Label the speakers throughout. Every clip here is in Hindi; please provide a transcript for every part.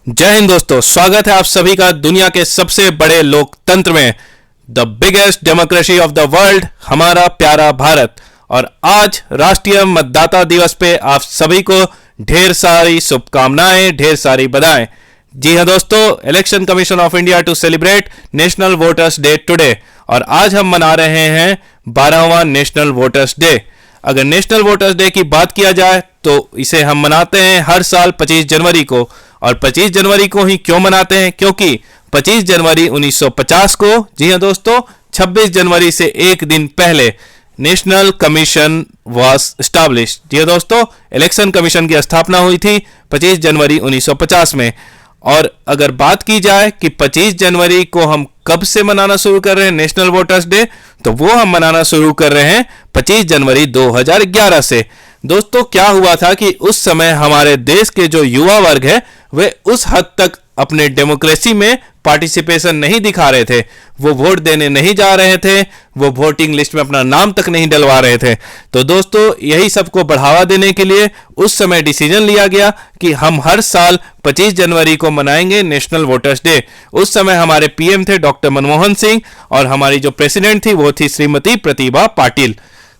Speaker 1: जय हिंद दोस्तों, स्वागत है आप सभी का दुनिया के सबसे बड़े लोकतंत्र में, the biggest democracy of the world, हमारा प्यारा भारत। और आज राष्ट्रीय मतदाता दिवस पे आप सभी को ढेर सारी शुभकामनाएं, ढेर सारी बधाएं। जी हाँ दोस्तों, election commission of India to celebrate national voters day today, और आज हम मना रहे हैं 12वां नेशनल वोटर्स डे। अगर नेशनल वोटर्स डे की बात किया जाए तो इसे हम मनाते हैं हर साल 25 जनवरी को। और 25 जनवरी को ही क्यों मनाते हैं? क्योंकि 25 जनवरी 1950 को, जी हाँ दोस्तों, 26 जनवरी से एक दिन पहले नेशनल कमीशन वाज एस्टैब्लिश्ड। जी हाँ दोस्तों, इलेक्शन कमीशन की स्थापना हुई थी 25 जनवरी 1950 में। और अगर बात की जाए कि 25 जनवरी को हम कब से मनाना शुरू कर रहे हैं नेशनल वोटर्स डे, तो वो हम मनाना शुरू कर रहे हैं 25 जनवरी 2011 से। दोस्तों, क्या हुआ था कि उस समय हमारे देश के जो युवा वर्ग है वे उस हद तक अपने डेमोक्रेसी में पार्टिसिपेशन नहीं दिखा रहे थे। वो वोट देने नहीं जा रहे थे, वो वोटिंग लिस्ट में अपना नाम तक नहीं डलवा रहे थे। तो दोस्तों, यही सबको बढ़ावा देने के लिए उस समय डिसीजन लिया गया कि हम हर साल 25 जनवरी को मनाएंगे नेशनल वोटर्स डे। उस समय हमारे पीएम थे डॉक्टर मनमोहन सिंह, और हमारी जो प्रेसिडेंट थी वो थी श्रीमती प्रतिभा पाटिल।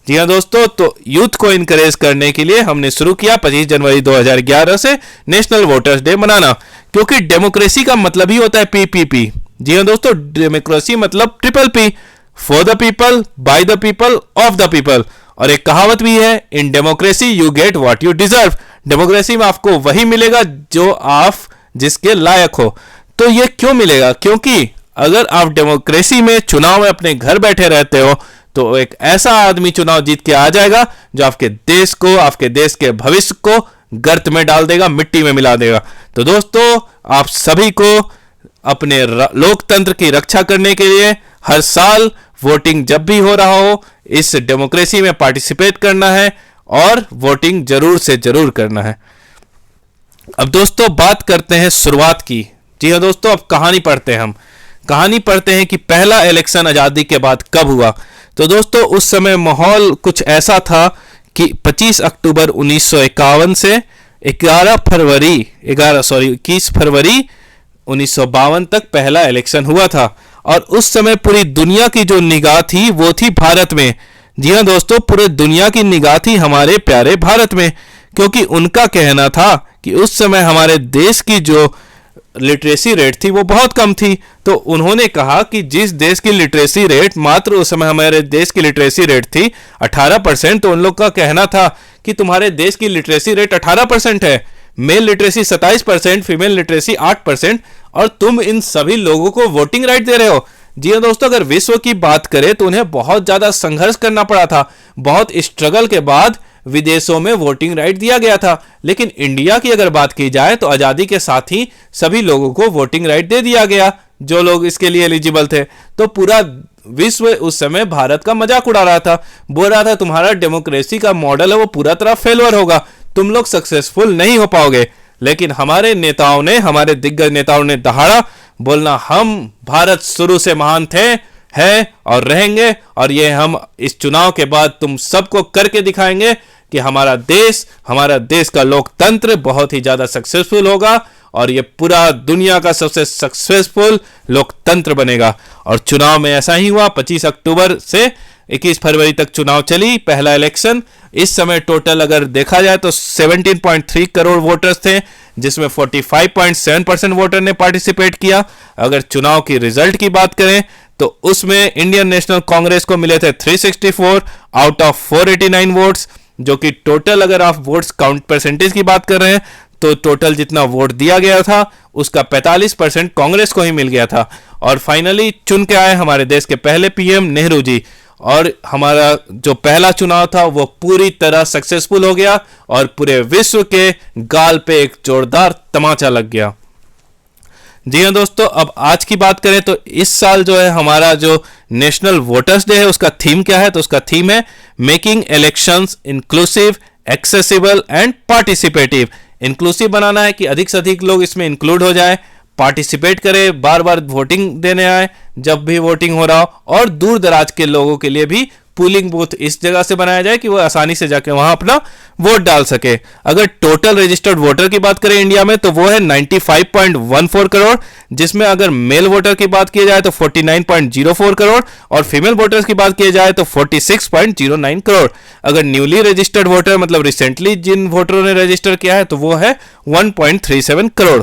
Speaker 1: जी हाँ दोस्तों, तो यूथ को इनकरेज करने के लिए हमने शुरू किया 25 जनवरी 2011 से नेशनल वोटर्स डे मनाना, क्योंकि डेमोक्रेसी का मतलब ही होता है पीपीपी। जी हाँ दोस्तों, डेमोक्रेसी मतलब triple P, for the people, by the people, of the people. और एक कहावत भी है, in democracy you get what you deserve. Democracy में आपको वही मिलेगा जो आप जिसके लायक हो। तो ये क्यों मिलेगा? क्योंकि अगर आप डेमोक्रेसी में चुनाव में अपने घर बैठे रहते हो तो एक ऐसा आदमी चुनाव जीत के आ जाएगा जो आपके देश को, आपके देश के भविष्य को गर्त में डाल देगा, मिट्टी में मिला देगा। तो दोस्तों, आप सभी को अपने लोकतंत्र की रक्षा करने के लिए हर साल वोटिंग जब भी हो रहा हो, इस डेमोक्रेसी में पार्टिसिपेट करना है और वोटिंग जरूर से जरूर करना है। अब दोस्तों, बात करते हैं शुरुआत की। जी हाँ दोस्तों, अब कहानी पढ़ते हैं। हम कहानी पढ़ते हैं कि पहला इलेक्शन आज़ादी के बाद कब हुआ। तो दोस्तों, उस समय माहौल कुछ ऐसा था कि 25 अक्टूबर 1951 से 21 फरवरी 1952 तक पहला इलेक्शन हुआ था। और उस समय पूरी दुनिया की जो निगाह थी वो थी भारत में। जी हाँ दोस्तों, पूरे दुनिया की निगाह थी हमारे प्यारे भारत में, क्योंकि उनका कहना था कि उस समय हमारे देश की जो लिटरेसी रेट थी वो बहुत कम थी। तो उन्होंने कहा कि जिस देश की लिटरेसी रेट, मात्र उस समय हमारे देश की लिटरेसी रेट थी 18%, तो उन लोग का कहना था कि तुम्हारे देश की लिटरेसी रेट 18% है, मेल लिटरेसी 27%, फीमेल लिटरेसी 8%, और तुम इन सभी लोगों को वोटिंग राइट दे रहे हो। जी हाँ दोस्तों, अगर विश्व की बात करें तो उन्हें बहुत ज्यादा संघर्ष करना पड़ा था। बहुत स्ट्रगल के बाद विदेशों में वोटिंग राइट दिया गया था। लेकिन इंडिया की अगर बात की जाए तो आज़ादी के साथ ही सभी लोगों को वोटिंग राइट दे दिया गया जो लोग इसके लिए एलिजिबल थे। तो पूरा विश्व उस समय भारत का मजाक उड़ा रहा था, बोल रहा था तुम्हारा डेमोक्रेसी का मॉडल है वो पूरा तरह फेलवर होगा, तुम लोग सक्सेसफुल नहीं हो पाओगे। लेकिन हमारे नेताओं ने, हमारे दिग्गज नेताओं ने दहाड़ा, बोलना हम भारत शुरू से महान थे, है और रहेंगे, और ये हम इस चुनाव के बाद तुम सबको करके दिखाएंगे कि हमारा देश का लोकतंत्र बहुत ही ज्यादा सक्सेसफुल होगा और ये पूरा दुनिया का सबसे सक्सेसफुल लोकतंत्र बनेगा। और चुनाव में ऐसा ही हुआ। 25 अक्टूबर से 21 फरवरी तक चुनाव चली, पहला इलेक्शन। इस समय टोटल अगर देखा जाए तो 17.3 करोड़ वोटर्स थे, जिसमें 45.7% वोटर ने पार्टिसिपेट किया। अगर चुनाव की रिजल्ट की बात करें तो उसमें इंडियन नेशनल कांग्रेस को मिले थे 364 आउट ऑफ 489 वोट्स, जो कि टोटल अगर आप वोट्स काउंट परसेंटेज की बात कर रहे हैं तो टोटल जितना वोट दिया गया था उसका 45% कांग्रेस को ही मिल गया था। और फाइनली चुन के आए हमारे देश के पहले पीएम नेहरू जी, और हमारा जो पहला चुनाव था वो पूरी तरह सक्सेसफुल हो गया और पूरे विश्व के गाल पे एक जोरदार तमाचा लग गया। जी हाँ दोस्तों, अब आज की बात करें तो इस साल जो है हमारा जो नेशनल वोटर्स डे है उसका थीम क्या है? तो उसका थीम है making elections inclusive, accessible and participative. Inclusive बनाना है कि अधिक से अधिक लोग इसमें इंक्लूड हो जाए, पार्टिसिपेट करें, बार बार वोटिंग देने आए जब भी वोटिंग हो रहा हो, और दूर दराज के लोगों के लिए भी पोलिंग बूथ इस जगह से बनाया जाए कि वो आसानी से जाके वहां अपना वोट डाल सके। अगर टोटल रजिस्टर्ड वोटर की बात करें इंडिया में तो वो है 95.14 करोड़, जिसमें अगर मेल वोटर की बात की जाए तो 49.04 करोड़ और फीमेल वोटर्स की बात की जाए तो 46.09 करोड़। अगर न्यूली रजिस्टर्ड वोटर मतलब रिसेंटली जिन वोटरों ने रजिस्टर किया है तो वो है 1.37 करोड़।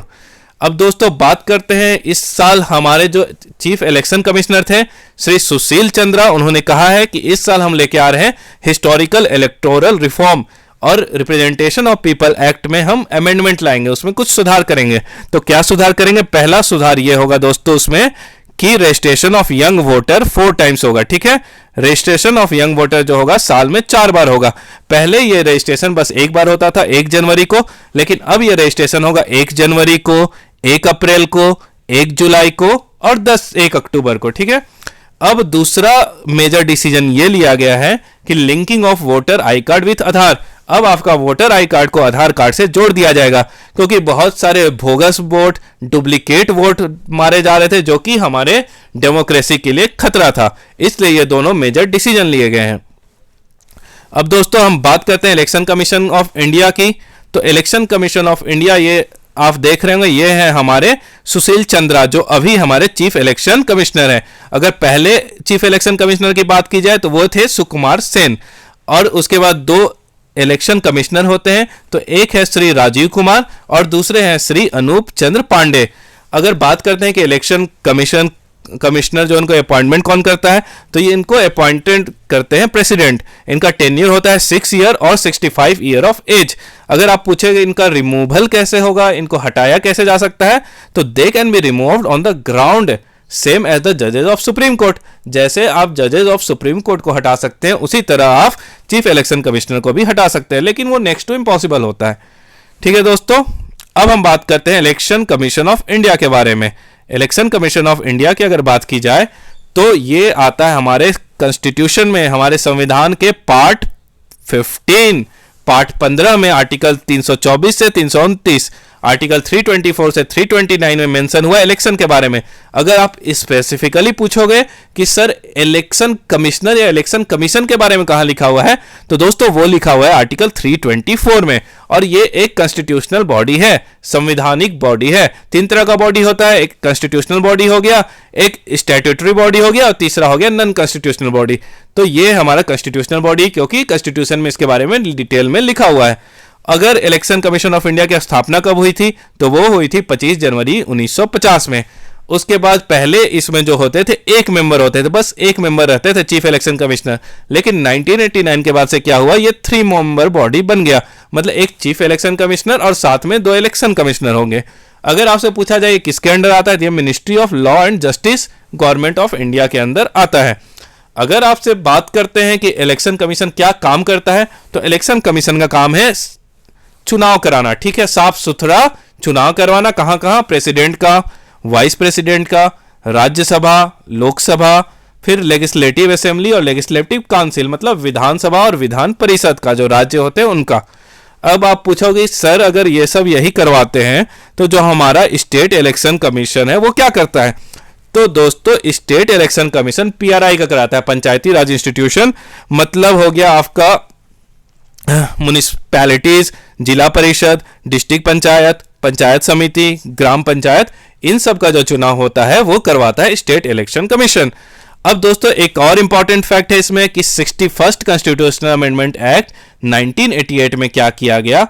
Speaker 1: अब दोस्तों बात करते हैं इस साल हमारे जो चीफ इलेक्शन कमिश्नर थे श्री सुशील चंद्रा, उन्होंने कहा है कि इस साल हम लेके आ रहे हैं हिस्टोरिकल इलेक्टोरल रिफॉर्म और रिप्रेजेंटेशन ऑफ पीपल एक्ट में हम अमेंडमेंट लाएंगे, उसमें कुछ सुधार करेंगे। तो क्या सुधार करेंगे? पहला सुधार ये होगा दोस्तों उसमें कि registration of young voter 4 times होगा। ठीक है, रजिस्ट्रेशन ऑफ यंग वोटर जो होगा साल में 4 बार होगा। पहले ये रजिस्ट्रेशन बस एक बार होता था 1 जनवरी को, लेकिन अब ये रजिस्ट्रेशन होगा 1 जनवरी को, 1 अप्रैल को, 1 जुलाई को और 1 अक्टूबर को। ठीक है, अब दूसरा मेजर डिसीजन ये लिया गया है कि linking of voter I card with Aadhaar. अब आपका वोटर आई कार्ड को आधार कार्ड से जोड़ दिया जाएगा, क्योंकि बहुत सारे बोगस वोट, डुप्लीकेट वोट मारे जा रहे थे जो कि हमारे डेमोक्रेसी के लिए खतरा था। इसलिए ये दोनों मेजर डिसीजन लिए गए हैं। अब दोस्तों हम बात करते हैं इलेक्शन कमीशन ऑफ इंडिया की। तो इलेक्शन कमीशन ऑफ इंडिया, ये आप देख रहे होंगे, ये है हमारे सुशील चंद्रा जो अभी हमारे चीफ इलेक्शन कमिश्नर हैं। अगर पहले चीफ इलेक्शन कमिश्नर की बात की जाए तो वो थे सुकुमार सेन, और उसके बाद 2 इलेक्शन कमिश्नर होते हैं, तो एक है श्री राजीव कुमार और दूसरे हैं श्री अनूप चंद्र पांडे। अगर बात करते हैं कि इलेक्शन कमिश्नर जो उनको अपॉइंटमेंट कौन करता है, तो ये इनको अपॉइंटेड करते हैं प्रेसिडेंट। इनका टेन्योर होता है 6 ईयर और 65 ईयर ऑफ एज। अगर आप पूछेंगे इनका रिमूवल कैसे होगा, इनको हटाया कैसे जा सकता है, तो they can be removed on the ground same as the जजेस ऑफ सुप्रीम कोर्ट। जैसे आप जजेस ऑफ सुप्रीम कोर्ट को हटा सकते हैं उसी तरह आप चीफ इलेक्शन कमिश्नर को भी हटा सकते हैं, लेकिन वो नेक्स्ट टू इम्पॉसिबल होता है। ठीक है दोस्तों, अब हम बात करते हैं इलेक्शन कमीशन ऑफ इंडिया के बारे में। इलेक्शन कमीशन ऑफ इंडिया की अगर बात की जाए तो ये आता है हमारे कॉन्स्टिट्यूशन में, हमारे संविधान के पार्ट 15 में आर्टिकल 324 से 329, आर्टिकल 324 से 329 में मेंशन हुआ इलेक्शन के बारे में। अगर आप स्पेसिफिकली पूछोगे कि सर इलेक्शन कमिश्नर या इलेक्शन कमीशन के बारे में कहां लिखा हुआ है, तो दोस्तों वो लिखा हुआ है आर्टिकल 324 में। और ये एक कॉन्स्टिट्यूशनल बॉडी है, संवैधानिक बॉडी है। 3 तरह का बॉडी होता है, एक कॉन्स्टिट्यूशनल बॉडी हो गया, एक स्टैट्यूटरी बॉडी हो गया और तीसरा हो गया नॉन कॉन्स्टिट्यूशनल बॉडी। तो ये हमारा कॉन्स्टिट्यूशनल बॉडी, क्योंकि कॉन्स्टिट्यूशन में इसके बारे में डिटेल में लिखा हुआ है। अगर इलेक्शन कमीशन ऑफ इंडिया की स्थापना कब हुई थी, तो वो हुई थी 25 जनवरी 1950 में। उसके बाद पहले इसमें जो होते थे 1 मेंबर होते थे, बस 1 मेंबर रहते थे चीफ इलेक्शन कमिश्नर। लेकिन 1989 के बाद से क्या हुआ, ये 3 मेंबर बॉडी बन गया, मतलब एक चीफ इलेक्शन कमिश्नर और साथ में 2 इलेक्शन कमिश्नर होंगे। अगर आपसे पूछा जाए किसके अंडर आता है, तो ये ministry of law and justice government of India के अंदर आता है। अगर आपसे बात करते हैं कि इलेक्शन कमीशन क्या काम करता है, तो इलेक्शन कमीशन का काम है चुनाव कराना। ठीक है, साफ सुथरा चुनाव करवाना। कहां कहां? प्रेसिडेंट का, वाइस प्रेसिडेंट का, राज्यसभा, लोकसभा, फिर लेजिस्लेटिव असेंबली और लेजिस्लेटिव काउंसिल, मतलब विधानसभा और विधान परिषद का जो राज्य होते हैं उनका। अब आप पूछोगे सर अगर ये सब यही करवाते हैं तो जो हमारा स्टेट इलेक्शन कमीशन है वो क्या करता है? तो दोस्तों स्टेट इलेक्शन कमीशन पीआरआई का कराता है, पंचायती राज इंस्टीट्यूशन। मतलब हो गया आपका म्युनिसिपैलिटीज, जिला परिषद, डिस्ट्रिक्ट पंचायत, पंचायत समिति, ग्राम पंचायत, इन सब का जो चुनाव होता है वो करवाता है स्टेट इलेक्शन कमीशन। अब दोस्तों एक और इंपॉर्टेंट फैक्ट है इसमें कि 61st कॉन्स्टिट्यूशनल अमेंडमेंट एक्ट 1988 में क्या किया गया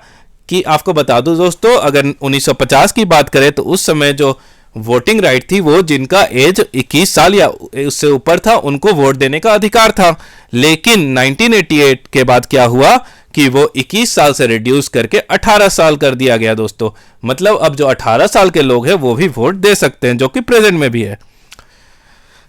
Speaker 1: कि आपको बता दूं दोस्तों, अगर 1950 की बात करें तो उस समय जो वोटिंग राइट थी वो जिनका एज 21 साल या उससे ऊपर था उनको वोट देने का अधिकार था। लेकिन 1988 के बाद क्या हुआ कि वो 21 साल से रिड्यूस करके 18 साल कर दिया गया दोस्तों। मतलब अब जो 18 साल के लोग हैं वो भी वोट दे सकते हैं, जो कि प्रेजेंट में भी है।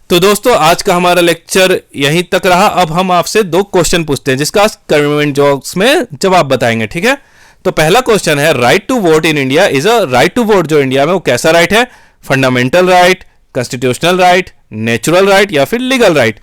Speaker 1: तो दोस्तों आज का हमारा लेक्चर यहीं तक रहा। अब हम आपसे 2 क्वेश्चन पूछते हैं जिसका कमेंट बॉक्स में जवाब बताएंगे। ठीक है, तो पहला क्वेश्चन है right to vote in India is a right to vote जो इंडिया में वो कैसा राइट है? Fundamental right, constitutional right, natural right या फिर लीगल राइट?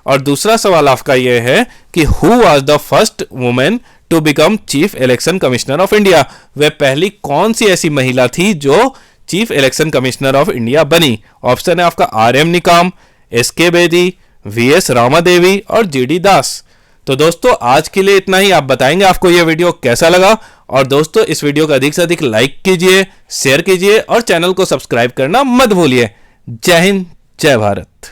Speaker 1: और दूसरा सवाल आपका यह है कि who was the first women to become chief election commissioner of India? वह पहली कौन सी ऐसी महिला थी जो chief election commissioner of India बनी? ऑप्शन है आपका RM Nikam, SK Bedi, VS Ramadevi और जीडी दास। तो दोस्तों आज के लिए इतना ही। आप बताएंगे आपको यह वीडियो कैसा लगा, और दोस्तों इस वीडियो को अधिक से अधिक लाइक कीजिए, शेयर कीजिए और चैनल को सब्सक्राइब करना मत भूलिए। जय हिंद, जय भारत।